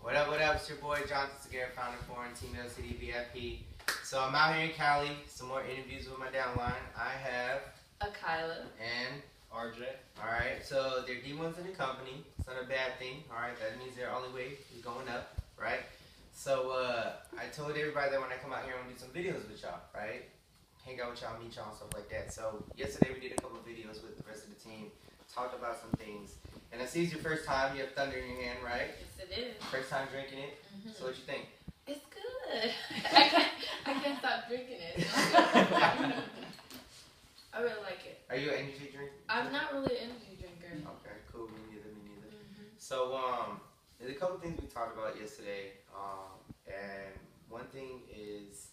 What up? It's your boy Jonathan Segura, founder of WUN Team LCD VIP. So I'm out here in Cali. Some more interviews with my downline. I have Kyla and RJ. Alright, so they're D1s in the company. It's not a bad thing. Alright, that means their only way is going up, right? So I told everybody that when I come out here, I'm gonna do some videos with y'all, right? Hang out with y'all, meet y'all, and stuff like that. So yesterday we did a couple of videos with the rest of the team, talked about some things. And I see it's your first time. You have thunder in your hand, right? Yes, it is. First time drinking it. So what you think? It's good. I can't stop drinking it. I really like it. Are you an energy drinker? I'm not really an energy drinker. Okay, cool. Me neither. So there's a couple things we talked about yesterday, and one thing is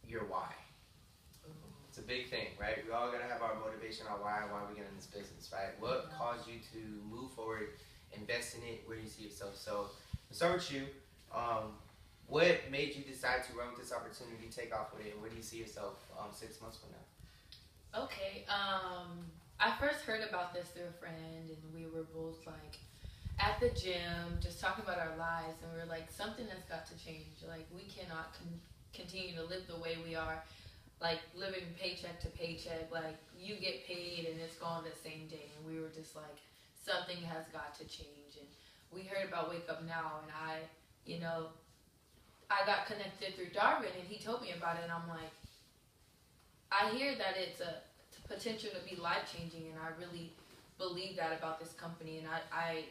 your why. It's a big thing, right? We all gotta have our motivation, our why we get in this business, right? What caused you to move forward, invest in it? Where do you see yourself? So let's start with you. What made you decide to run with this opportunity, take off with it, and where do you see yourself 6 months from now? Okay, I first heard about this through a friend, and we were both like at the gym, just talking about our lives, and we were like, something has got to change. Like, we cannot continue to live the way we are, like living paycheck to paycheck. Like, you get paid and it's gone the same day, and we were just like, something has got to change. And we heard about Wake Up Now, and I got connected through Darwin, and he told me about it, and I'm like, I hear that it's a potential to be life-changing, and I really believe that about this company, and I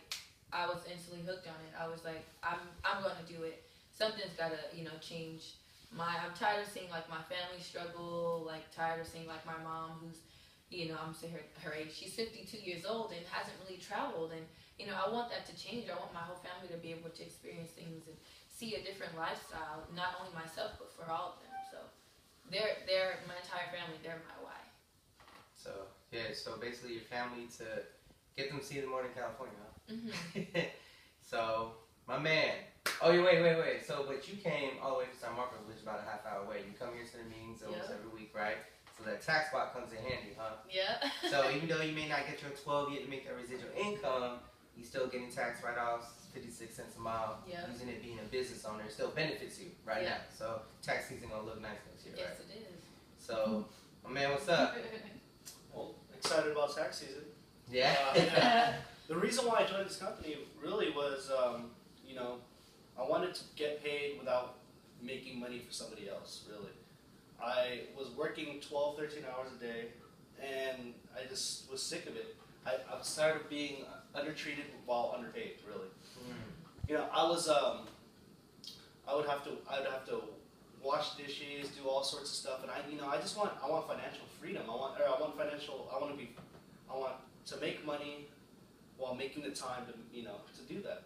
was instantly hooked on it. I was like, I'm going to do it. Something's got to, change. I'm tired of seeing, like, my family struggle, like, tired of seeing, like, my mom, who's, I'm saying her age, she's 52 years old and hasn't really traveled, and, I want that to change. I want my whole family to be able to experience things and see a different lifestyle, not only myself, but for all of them. So they're my entire family, they're my why. So, yeah, so basically your family to get them to see the morning California, huh? So, my man. Oh, yeah, wait. So, but you came all the way to San Marcos, which is about a half hour away. You come here to the meetings almost every week, right? So that tax spot comes in handy, huh? Yeah. So even though you may not get your 12 yet to make that residual income, you still getting tax write-offs, 56 cents a mile. Using it being a business owner, it still benefits you right now. So tax season gonna look nice next year, right? Yes, it is. So, my man, what's up? Well, excited about tax season. Yeah. The reason why I joined this company really was, I wanted to get paid without making money for somebody else, really. I was working 12, 13 hours a day, and I just was sick of it. I was tired of being undertreated while underpaid, really. I would have to wash dishes, do all sorts of stuff, and I want financial freedom. I want to make money while making the time to do that.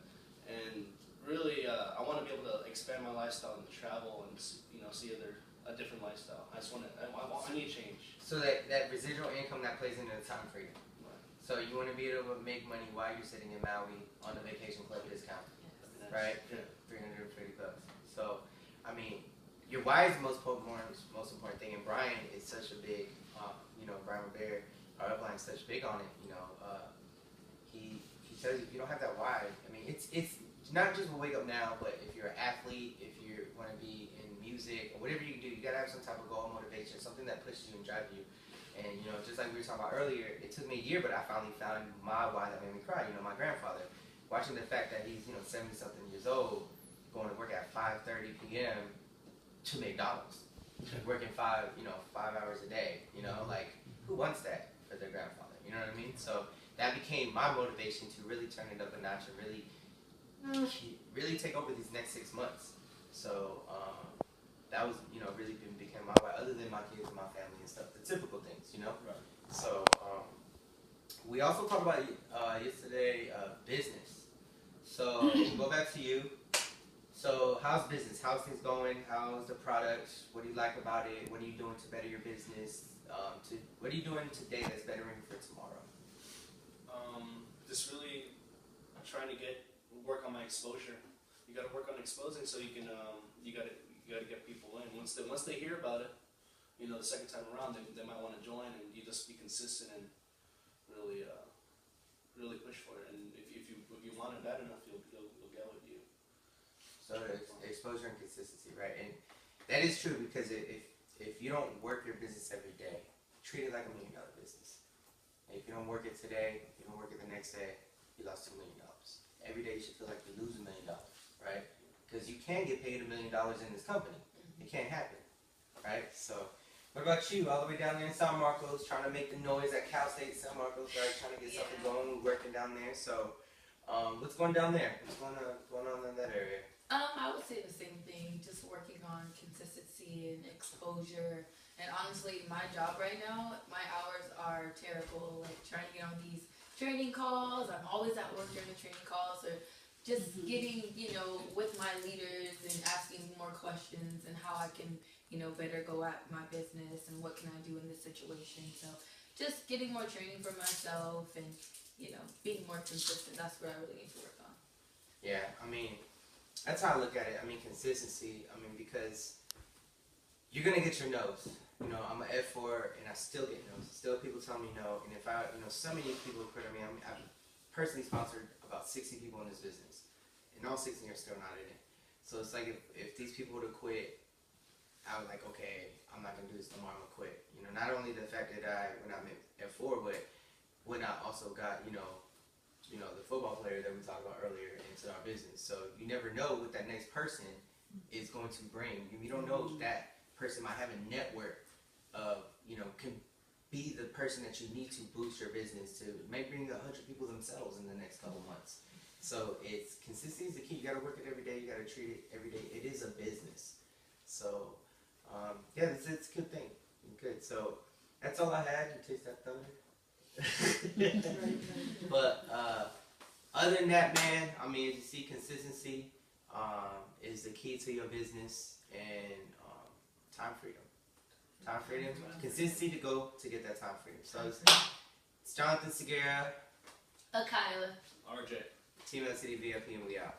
And really, I want to be able to expand my lifestyle and travel and see a different lifestyle. I need change. So that residual income that plays into the time freedom. Right. So you want to be able to make money while you're sitting in Maui on the vacation club discount, right? Yeah. $330. So, I mean, your why is the most important thing, and Brian is such a big, Brian Robert, our upline is such big on it. He tells you if you don't have that why. I mean, it's not just Wake Up Now, but if you're an athlete, if you want to be in music or whatever you do, you gotta have some type of goal, motivation, something that pushes you and drives you. And just like we were talking about earlier, it took me a year, but I finally found my why that made me cry. My grandfather, watching the fact that he's 70-something years old, going to work at 5:30 p.m. to McDonald's, working 5 hours a day. Like, who wants that for their grandfather? You know what I mean? So that became my motivation to really turn it up a notch and really take over these next 6 months. So that was really became my why, other than my kids and my family and stuff, the typical things, Right. So we also talked about yesterday business. So go back to you. So how's business? How's things going? How's the product? What do you like about it? What are you doing to better your business? What are you doing today that's bettering for tomorrow? Just really trying to work on my exposure. You got to work on exposing so you can you got to get people in. Once they hear about it, the second time around they might want to join, and you just be consistent and really push for it. And if you want it bad enough, you'll get what you. So exposure and consistency, right? And that is true because if you don't work your business every day, treat it like $1 million business. And if you don't work it today, if you don't work it the next day, you lost $2 million. Every day you should feel like you lose $1 million, right? Because you can get paid $1 million in this company. It can't happen, right? So, what about you? All the way down there in San Marcos, trying to make the noise at Cal State San Marcos, right? Trying to get something going, working down there. So, what's going down there? What's going on in that area? I would say the same thing, just working on consistency and exposure. And honestly, my job right now, my hours are terrible. Like trying to get on these training calls, I'm always at work during the training calls, or just getting, with my leaders and asking more questions and how I can, better go at my business and what can I do in this situation. So just getting more training for myself and, being more consistent. That's what I really need to work on. Yeah, I mean, that's how I look at it. I mean, consistency. I mean, because you're gonna get your no's. I'm an F4 and I still get no's. Still, people tell me no. And if some of you people quit on me. I've personally sponsored about 60 people in this business, and all 60 are still not in it. So it's like if these people would have quit, I was like, okay, I'm not gonna do this no more. I'm gonna quit. Not only the fact that when I'm at F4, but when I also got the football player that we talked about earlier into our business. So you never know what that next person is going to bring. You don't know if that person might have a network of, can be the person that you need to boost your business to maybe bring 100 people themselves in the next couple months. So consistency is the key. You got to work it every day. You got to treat it every day. It is a business. So, it's a good thing. Good. So that's all I had. You taste that thunder? But other than that, man, I mean, as you see, consistency is the key to your business, and time freedom. Time freedom, consistency to get that time freedom. So it's Jonathan Segura, Kyla, RJ, Team LCD VIP, and we out.